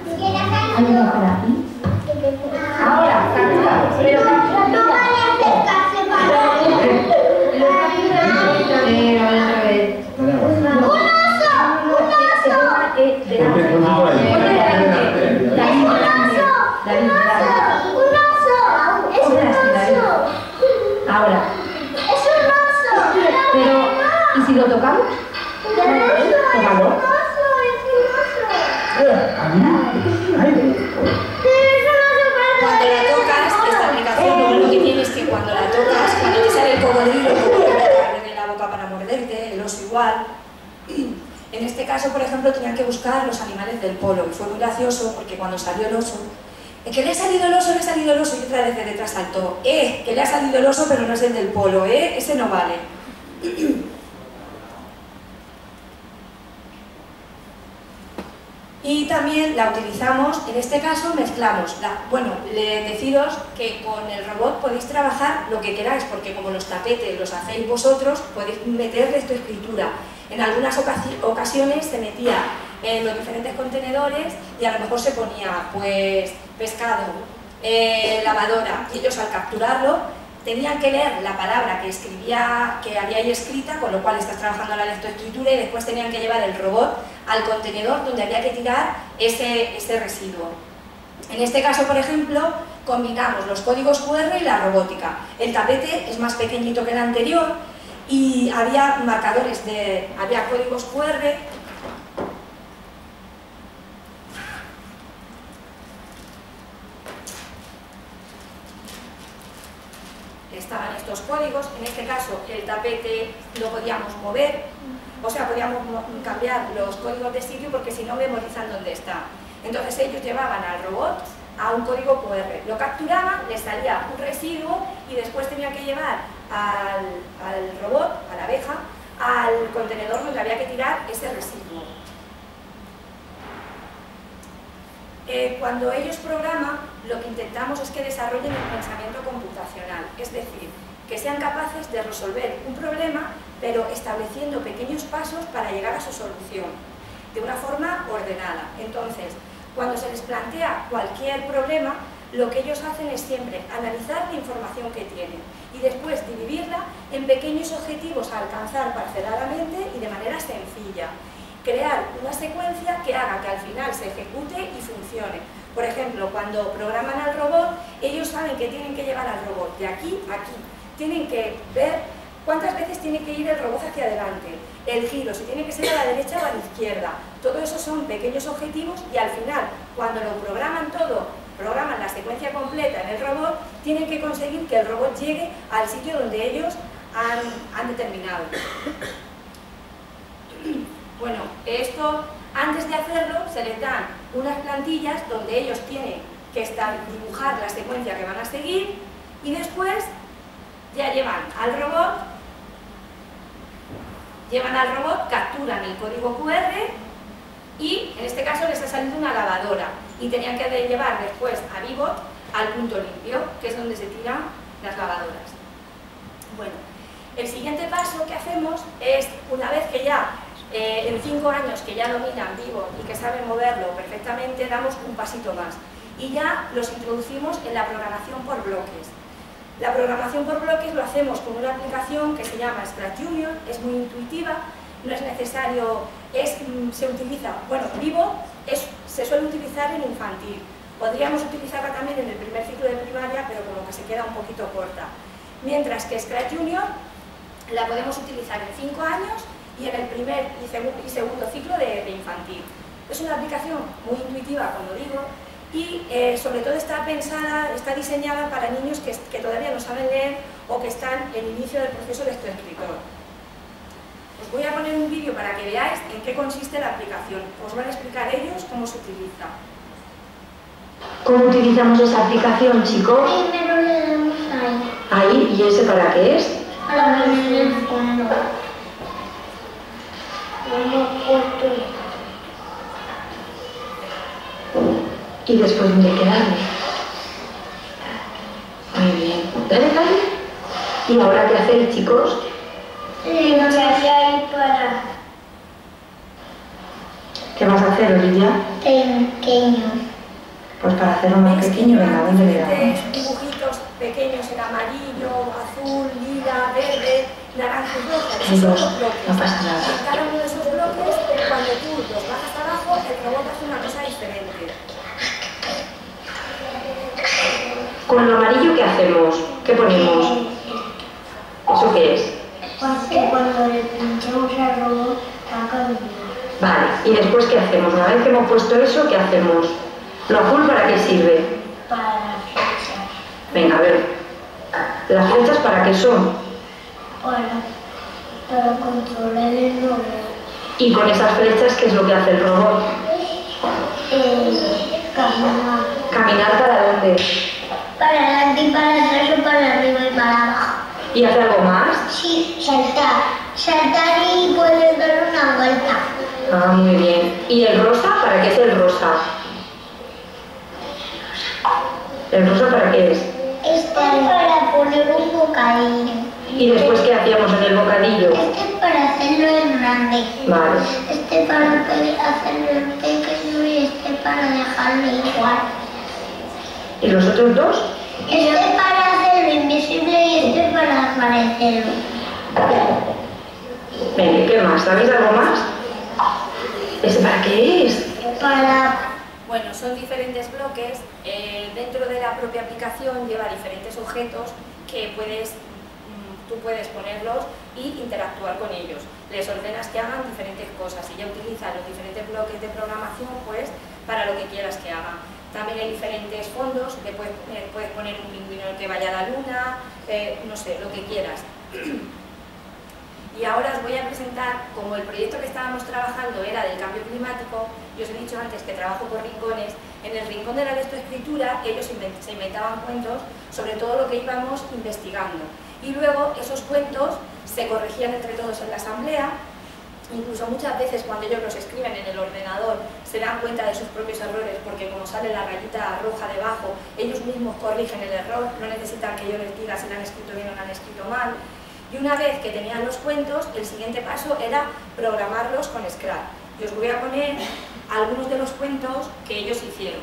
Hay una para aquí. Ahora, captura. Pero no vale acercarse para otra vez. ¡Un oso! ¡Un oso! ¿Y si lo tocamos? Tócalo. Cuando la tocas, esta aplicación lo que tiene es que cuando la tocas, cuando te sale el cocodrilo, de la boca para morderte, el oso igual. En este caso, por ejemplo, tenían que buscar los animales del polo, y fue muy gracioso porque cuando salió el oso, que le ha salido el oso, le ha salido el oso, y otra vez de detrás saltó, que le ha salido el oso, pero no es el del polo, ese no vale. Y también la utilizamos, en este caso mezclamos, deciros que con el robot podéis trabajar lo que queráis, porque como los tapetes los hacéis vosotros, podéis meterle tu escritura. En algunas ocasiones se metía en los diferentes contenedores y a lo mejor se ponía pues pescado, lavadora, y ellos al capturarlo tenían que leer la palabra que había ahí escrita, con lo cual estás trabajando la lectoescritura, y después tenían que llevar el robot al contenedor donde había que tirar ese residuo. En este caso, por ejemplo, combinamos los códigos QR y la robótica. El tapete es más pequeñito que el anterior y había había códigos QR. Estaban estos códigos, en este caso el tapete lo podíamos mover, o sea, podíamos cambiar los códigos de sitio porque si no memorizan dónde está. Entonces ellos llevaban al robot a un código QR, lo capturaban, les salía un residuo y después tenían que llevar al robot, a la abeja, al contenedor donde había que tirar ese residuo. Cuando ellos programan, lo que intentamos es que desarrollen el pensamiento computacional, es decir, que sean capaces de resolver un problema, pero estableciendo pequeños pasos para llegar a su solución, de una forma ordenada. Entonces, cuando se les plantea cualquier problema, lo que ellos hacen es siempre analizar la información que tienen y después dividirla en pequeños objetivos a alcanzar parceladamente y de manera sencilla. Crear una secuencia que haga que al final se ejecute y funcione. Por ejemplo, cuando programan al robot, ellos saben que tienen que llevar al robot de aquí a aquí. Tienen que ver cuántas veces tiene que ir el robot hacia adelante, el giro, si tiene que ser a la derecha o a la izquierda. Todo eso son pequeños objetivos y al final, cuando lo programan todo, programan la secuencia completa en el robot, tienen que conseguir que el robot llegue al sitio donde ellos han determinado. Bueno, esto, antes de hacerlo, se les dan unas plantillas donde ellos tienen que dibujar la secuencia que van a seguir y después ya llevan al robot, capturan el código QR y en este caso les ha salido una lavadora y tenían que llevar después a Vivot al punto limpio, que es donde se tiran las lavadoras. Bueno, el siguiente paso que hacemos es, una vez que ya en 5 años que ya dominan Vivot y que saben moverlo perfectamente, damos un pasito más y ya los introducimos en la programación por bloques. La programación por bloques lo hacemos con una aplicación que se llama Scratch Junior, es muy intuitiva, no es necesario, se utiliza, bueno, Vivot se suele utilizar en infantil, podríamos utilizarla también en el primer ciclo de primaria, pero como que se queda un poquito corta. Mientras que Scratch Junior la podemos utilizar en 5 años y en el primer y segundo ciclo de infantil. Es una aplicación muy intuitiva, como digo, y sobre todo está diseñada para niños que todavía no saben leer o que están en inicio del proceso de lectoescritor. Os voy a poner un vídeo para que veáis en qué consiste la aplicación. Os van a explicar ellos cómo se utiliza. ¿Cómo utilizamos esa aplicación, chicos? Primero le damos ahí. Ahí, ¿y ese para qué es? Para poner el fondo. Y después dónde hay que darle. Muy bien. Dale, dale. ¿Y ahora qué hacéis, chicos? No sé si hay para ¿Qué vas a hacer, Olivia? pequeño. Pues para hacerlo más pequeño, venga, ¿dónde le damos? Dibujitos pequeños en amarillo, azul, lila, verde, naranja y rojo. Hay Esos dos, son los bloques. no pasa nada. En cada uno de esos bloques, cuando tú los bajas abajo, el robot hace una cosa diferente. Con lo amarillo, ¿qué hacemos? ¿Qué ponemos? ¿Eso qué es? Porque cuando le pinchas caminar. Vale, ¿y después qué hacemos? Una vez que hemos puesto eso, ¿qué hacemos? ¿Lo azul para qué sirve? Para las flechas. Venga, a ver. ¿Las flechas para qué son? Para controlar el robot. Y con esas flechas, ¿qué es lo que hace el robot? Caminar. ¿Caminar para dónde? Para adelante y para atrás o para arriba y para abajo. ¿Y hace algo más? Sí, saltar. Saltar y poder dar una vuelta. Ah, muy bien. ¿Y el rosa? ¿Para qué es el rosa? ¿El rosa para qué es? Este es para poner un bocadillo. ¿Y después qué hacíamos en el bocadillo? Este es para hacerlo en grande. Vale. Este para hacerlo en pequeño y este para dejarlo igual. ¿Y los otros dos? Este para hacerlo invisible y este para aparecerlo. Venga, ¿qué más? ¿Sabéis algo más? ¿Ese para qué es? Para... Bueno, son diferentes bloques. Dentro de la propia aplicación lleva diferentes objetos que tú puedes ponerlos y interactuar con ellos. Les ordenas que hagan diferentes cosas y ya utilizas los diferentes bloques de programación pues, para lo que quieras que hagan. También hay diferentes fondos, que puedes poner un pingüino que vaya a la luna, no sé, lo que quieras. Y ahora os voy a presentar, como el proyecto que estábamos trabajando era del cambio climático, y os he dicho antes que trabajo por rincones, en el rincón de la lectoescritura ellos se inventaban cuentos sobre todo lo que íbamos investigando. Y luego esos cuentos se corregían entre todos en la asamblea, incluso muchas veces cuando ellos los escriben en el ordenador se dan cuenta de sus propios errores porque como sale la rayita roja debajo, ellos mismos corrigen el error, no necesitan que yo les diga si lo han escrito bien o lo han escrito mal. Y una vez que tenían los cuentos, el siguiente paso era programarlos con Scratch. Y os voy a poner algunos de los cuentos que ellos hicieron.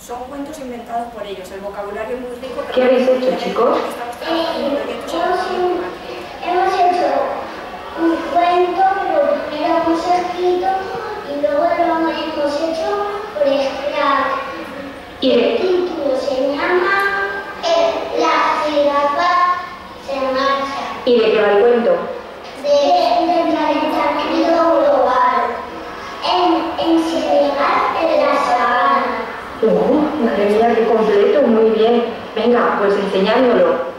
Son cuentos inventados por ellos, el vocabulario es muy rico. ¿Qué habéis hecho, chicos? Hemos hecho un cuento, pero primero hemos escrito y luego lo hemos hecho por Scratch. ¿Y El título se llama La jirafa se marcha. ¿Y de qué va el cuento? Del calentamiento global. En Senegal, en la sabana. Madre mía, qué completo, muy bien. Venga, pues enseñádmelo.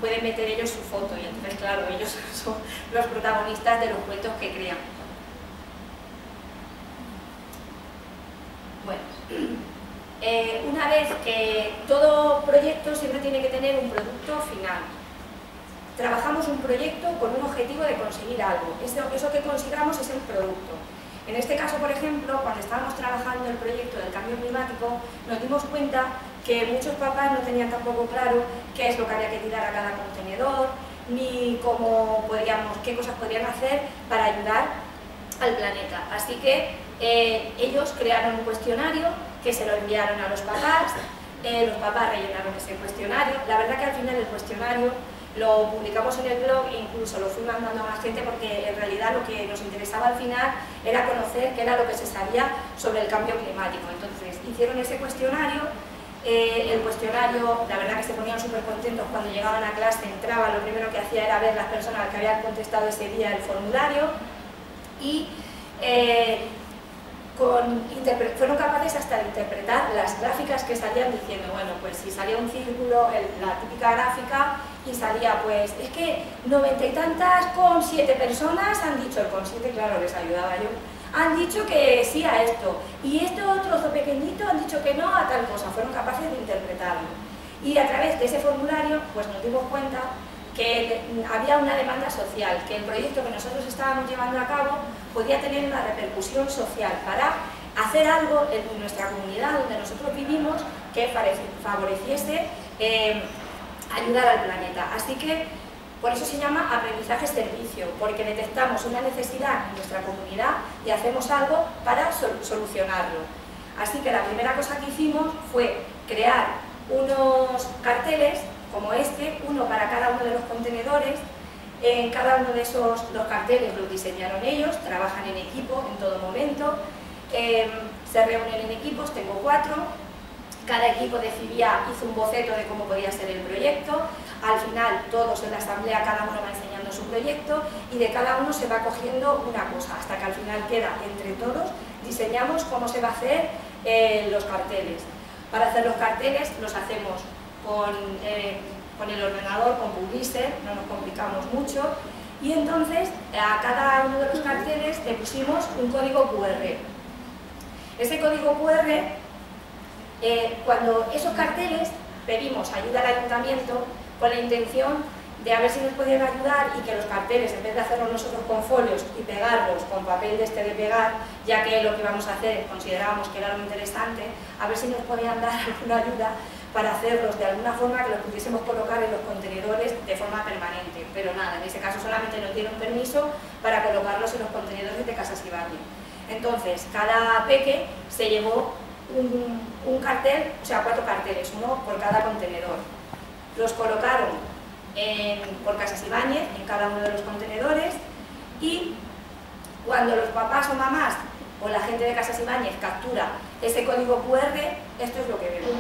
Pueden meter ellos su foto y entonces claro, ellos son los protagonistas de los cuentos que crean. Bueno, una vez que todo proyecto siempre tiene que tener un producto final. Trabajamos un proyecto con un objetivo de conseguir algo. Eso que consigamos es el producto. En este caso, por ejemplo, cuando estábamos trabajando el proyecto del cambio climático, nos dimos cuenta que muchos papás no tenían tampoco claro qué es lo que había que tirar a cada contenedor, ni qué cosas podrían hacer para ayudar al planeta. Así que ellos crearon un cuestionario que se lo enviaron a los papás rellenaron ese cuestionario. La verdad que al final el cuestionario lo publicamos en el blog e incluso lo fui mandando a más gente porque en realidad lo que nos interesaba al final era conocer qué era lo que se sabía sobre el cambio climático. Entonces hicieron ese cuestionario, el cuestionario, la verdad que se ponían súper contentos cuando llegaban a clase, entraban, lo primero que hacía era ver las personas que habían contestado ese día el formulario y fueron capaces hasta de interpretar las gráficas que salían diciendo, bueno, pues si salía un círculo, la típica gráfica, y salía pues, es que 90 y tantas con 7 personas han dicho, con 7 claro les ayudaba yo, han dicho que sí a esto, y este otro trozo pequeñito han dicho que no a tal cosa, fueron capaces de interpretarlo. Y a través de ese formulario pues nos dimos cuenta que había una demanda social, que el proyecto que nosotros estábamos llevando a cabo podía tener una repercusión social para hacer algo en nuestra comunidad donde nosotros vivimos que favoreciese ayudar al planeta. Así que por eso se llama aprendizaje-servicio, porque detectamos una necesidad en nuestra comunidad y hacemos algo para solucionarlo. Así que la primera cosa que hicimos fue crear unos carteles como este, uno para cada uno de los contenedores. En cada uno de los carteles los diseñaron ellos, trabajan en equipo en todo momento, se reúnen en equipos, tengo 4, cada equipo hizo un boceto de cómo podía ser el proyecto, al final todos en la asamblea, cada uno va enseñando su proyecto y de cada uno se va cogiendo una cosa, hasta que al final queda entre todos, diseñamos cómo se va a hacer los carteles. Para hacer los carteles los hacemos con el ordenador, con Publisher, no nos complicamos mucho, y entonces a cada uno de los carteles le pusimos un código QR. Ese código QR, cuando esos carteles pedimos ayuda al ayuntamiento con la intención de a ver si nos podían ayudar y que los carteles, en vez de hacerlos nosotros con folios y pegarlos con papel de pegar, ya que lo que íbamos a hacer considerábamos que era algo interesante, a ver si nos podían dar alguna ayuda para hacerlos de alguna forma que los pudiésemos colocar en los contenedores de forma permanente. Pero nada, en ese caso solamente nos dieron permiso para colocarlos en los contenedores de Casas Ibáñez. Entonces, cada peque se llevó un cartel, o sea, 4 carteles, uno por cada contenedor. Los colocaron por Casas Ibáñez en cada uno de los contenedores y cuando los papás o mamás o la gente de Casas Ibáñez captura ese código QR, esto es lo que vemos.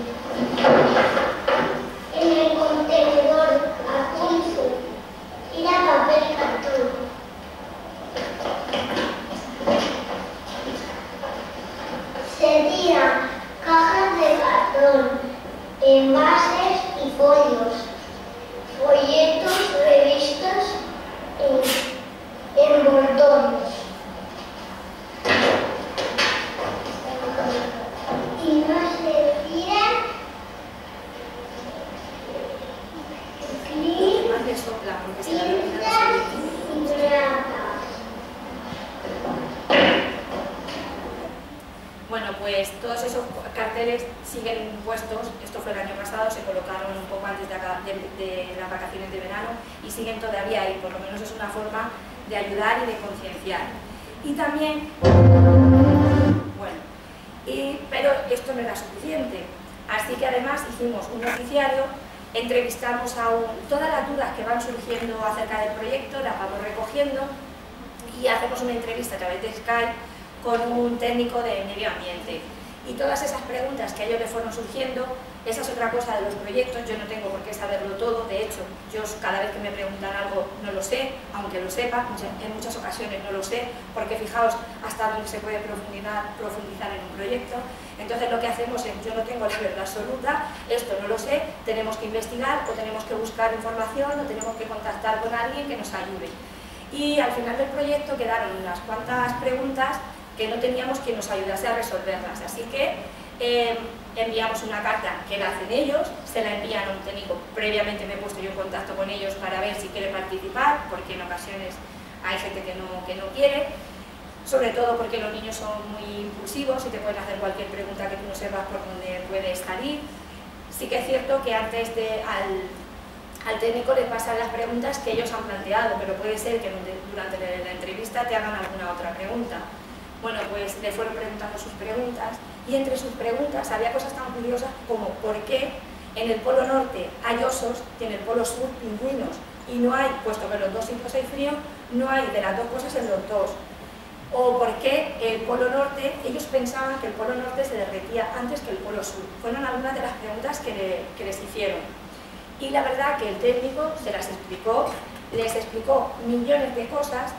En el contenedor azul tira papel y cartón. Se tiran cajas de cartón, envases y folios, folletos, revistas, envoltorios. Y no se tiran Más le sopla porque se la ve y latas. Bueno, pues todos esos carteles siguen puestos, esto fue el año pasado, se colocaron un poco antes de las vacaciones de verano y siguen todavía ahí, por lo menos es una forma de ayudar y de concienciar. Y también, bueno, pero esto no era suficiente, así que además hicimos un noticiario, entrevistamos a todas las dudas que van surgiendo acerca del proyecto, las vamos recogiendo y hacemos una entrevista a través de Skype con un técnico de medio ambiente. Y todas esas preguntas que a ellos les fueron surgiendo, esa es otra cosa de los proyectos, yo no tengo por qué saberlo todo, de hecho, yo cada vez que me preguntan algo no lo sé, aunque lo sepa, en muchas ocasiones no lo sé, porque fijaos hasta dónde se puede profundizar en un proyecto. Entonces lo que hacemos es, yo no tengo la verdad absoluta, esto no lo sé, tenemos que investigar o tenemos que buscar información o tenemos que contactar con alguien que nos ayude. Y al final del proyecto quedaron unas cuantas preguntas que no teníamos quien nos ayudase a resolverlas, así que enviamos una carta que la hacen ellos, se la envían a un técnico, previamente me he puesto yo en contacto con ellos para ver si quiere participar, porque en ocasiones hay gente que no quiere, sobre todo porque los niños son muy impulsivos y te pueden hacer cualquier pregunta que tú no sepas por dónde puede salir. Sí que es cierto que antes al técnico le pasan las preguntas que ellos han planteado, pero puede ser que durante la entrevista te hagan alguna otra pregunta. Bueno, pues le fueron preguntando sus preguntas y entre sus preguntas había cosas tan curiosas como por qué en el polo norte hay osos y en el polo sur pingüinos y no hay, puesto que en los dos sitios hay frío, no hay de las dos cosas en los dos. O por qué el polo norte, ellos pensaban que el polo norte se derretía antes que el polo sur. Fueron algunas de las preguntas que les hicieron. Y la verdad que el técnico se las explicó, les explicó millones de cosas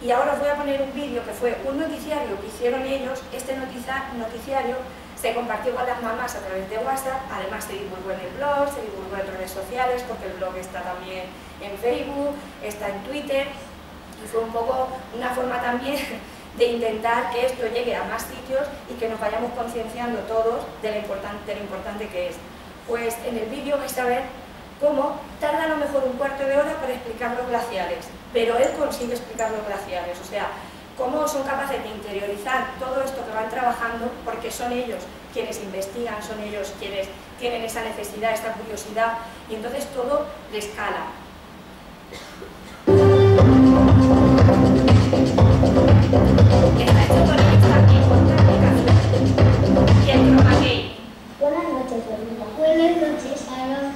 Y ahora os voy a poner un vídeo que fue un noticiario que hicieron ellos. Este noticiario se compartió con las mamás a través de WhatsApp, además se divulgó en el blog, se divulgó en redes sociales, porque el blog está también en Facebook, está en Twitter, y fue un poco una forma también de intentar que esto llegue a más sitios y que nos vayamos concienciando todos de lo importante que es. Pues en el vídeo vais a ver cómo tarda a lo mejor un cuarto de hora para explicar los glaciares, pero él consigue explicar los glaciares, o sea, cómo son capaces de interiorizar todo esto que van trabajando, porque son ellos quienes investigan, son ellos quienes tienen esa necesidad, esta curiosidad, y entonces todo les cala. Está hecho con ellos también con otra aplicación. Y el chroma key. Buenas noches, Olivia. Buenas noches, Aaron.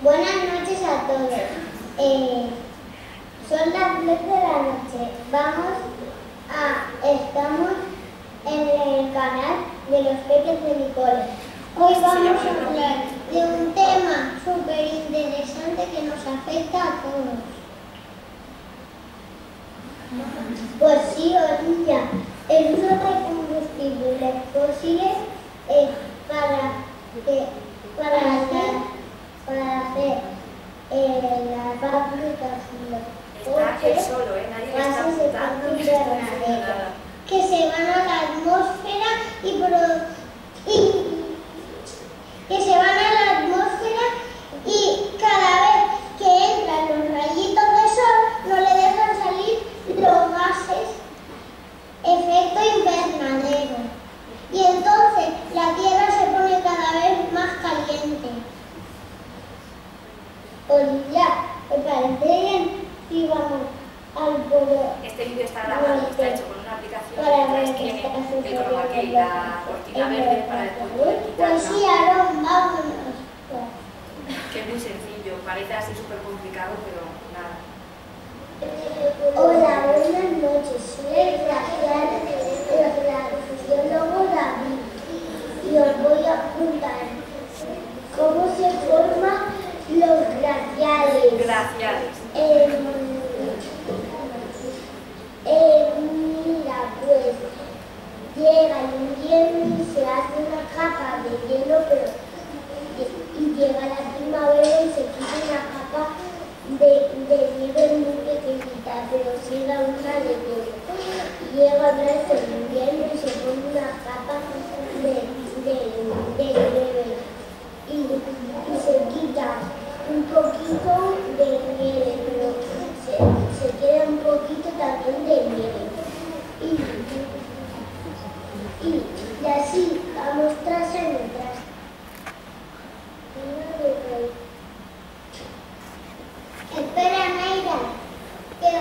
Buenas noches a todos. Son las 10 de la noche. Estamos en el canal de los peques de mi cole. Hoy vamos a hablar de un tema súper interesante que nos afecta a todos. Pues sí, Olivia, el uso de combustibles fósiles para hacer las fábricas y los Está él solo, nadie le está apuntando ni está diciendo nada. Que se van a la atmósfera y cada vez que entran los rayitos de sol no le dejan salir los gases efecto invernadero. Y entonces la Tierra se pone cada vez más caliente. Olivia, ¿te parece bien si vamos al pueblo? Este vídeo está grabado, está hecho con una aplicación que tiene el chroma key, la cortina verde para después poder quitarla. Pues sí, Aaron, vámonos. Que es muy sencillo, parece así súper complicado, pero nada. Hola, buenas noches. Soy el fisiólogo David y os voy a contar cómo se forman los glaciares. Glaciares. Mira, pues llega el invierno y se hace una capa de hielo, y llega la primavera y se quita una capa de nieve muy pequeñita, pero sigue una de hielo. Llega otra vez el invierno y se pone una capa de nieve y se quita un poquito de nieve, pero se queda un poquito también de nieve. Y así vamos tras en otras. Espera, Naira, que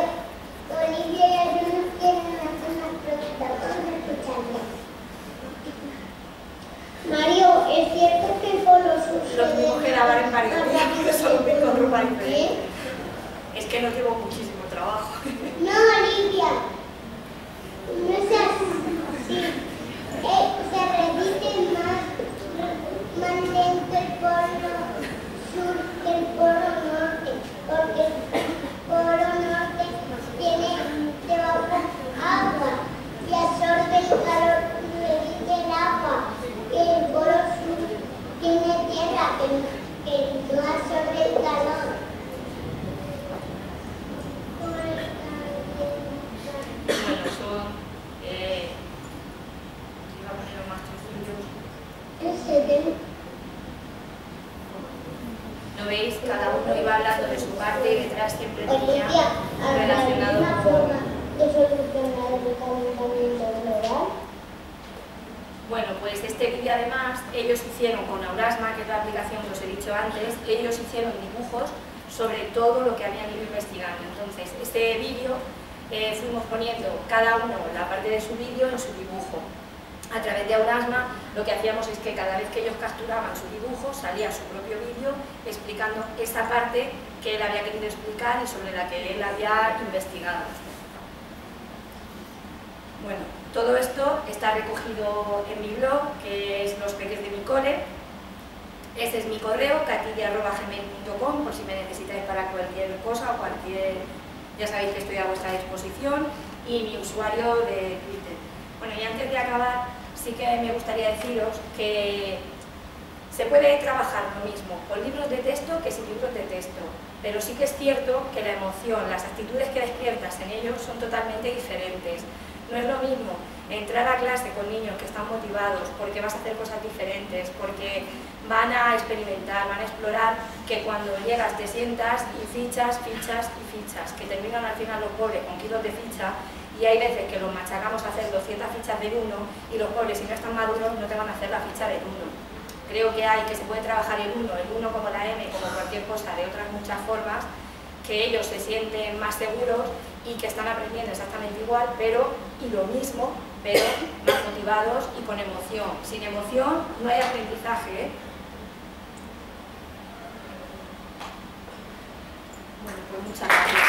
Olivia y yo nos quieren hacer una pregunta. Vamos a escucharla. Mario, ¿es cierto que el polo sur Los mismos que grabar en varios días, porque solo me con ropa diferente. Es que no llevo muchísimo trabajo. No, Olivia, no es así. Se repite más lento el polo sur que el polo norte, porque el polo norte tiene debajo agua y absorbe el calor del agua, y el polo sur tiene tierra que no absorbe el calor. Bueno, son... iba a poner más trocillos. ¿No veis? Cada uno iba hablando de su parte y detrás siempre tenía relacionado una forma de solucionar el calentamiento global. Bueno, pues este vídeo además ellos hicieron con Aurasma, que es la aplicación que os he dicho antes, ellos hicieron dibujos sobre todo lo que habían ido investigando. Entonces, este vídeo fuimos poniendo cada uno la parte de su vídeo en su dibujo. A través de Aurasma lo que hacíamos es que cada vez que ellos capturaban su dibujo salía su propio vídeo explicando esa parte que él había querido explicar y sobre la que él había investigado. Bueno, todo esto está recogido en mi blog, que es Los Peques de mi Cole. Este es mi correo, catilla@gmail.com, por si me necesitáis para cualquier cosa o cualquier Ya sabéis que estoy a vuestra disposición, y mi usuario de Twitter. Bueno, y antes de acabar, sí que me gustaría deciros que se puede trabajar lo mismo con libros de texto que sin libros de texto, pero sí que es cierto que la emoción, las actitudes que despiertas en ellos son totalmente diferentes. No es lo mismo entrar a clase con niños que están motivados porque vas a hacer cosas diferentes, porque van a experimentar, van a explorar, que cuando llegas te sientas y fichas, que terminan al final los pobres con kilos de ficha, y hay veces que los machacamos a hacer 200 fichas del 1 y los pobres, si no están maduros, no te van a hacer la ficha del 1. Creo que se puede trabajar el 1 como la M, como cualquier cosa, de otras muchas formas, que ellos se sienten más seguros y que están aprendiendo exactamente igual, y lo mismo, pero más motivados y con emoción. Sin emoción no hay aprendizaje, ¿eh? Bueno, pues muchas gracias.